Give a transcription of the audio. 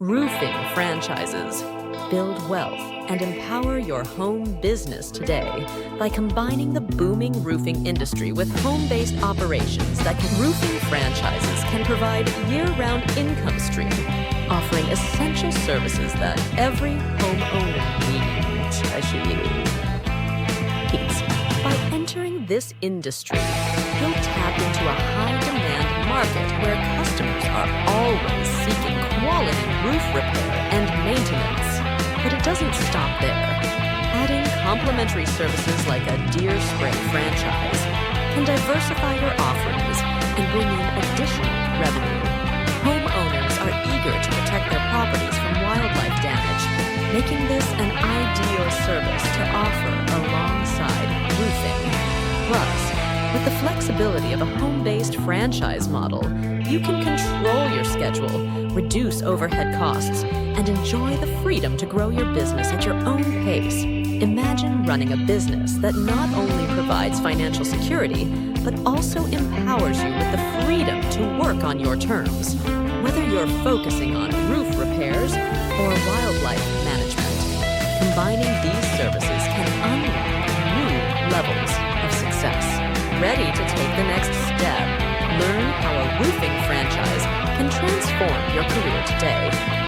Roofing franchises. Build wealth and empower your home business today by combining the booming roofing industry with home-based operations that roofing franchises can provide year-round income stream, offering essential services that every homeowner needs. By entering this industry, you'll tap into a high-demand market where customers are always seeking quality roof repair and maintenance. But it doesn't stop there. Adding complementary services like a deer spray franchise can diversify your offerings and bring in additional revenue. Homeowners are eager to protect their properties from wildlife damage, making this an ideal service to offer alongside roofing. Plus, with the flexibility of a home-based franchise model, you can control your schedule, reduce overhead costs, and enjoy the freedom to grow your business at your own pace. Imagine running a business that not only provides financial security, but also empowers you with the freedom to work on your terms. Whether you're focusing on roof repairs or wildlife management, combining these services can unlock new levels of success. Ready to take the next step? Learn how a roofing franchise can transform your career today.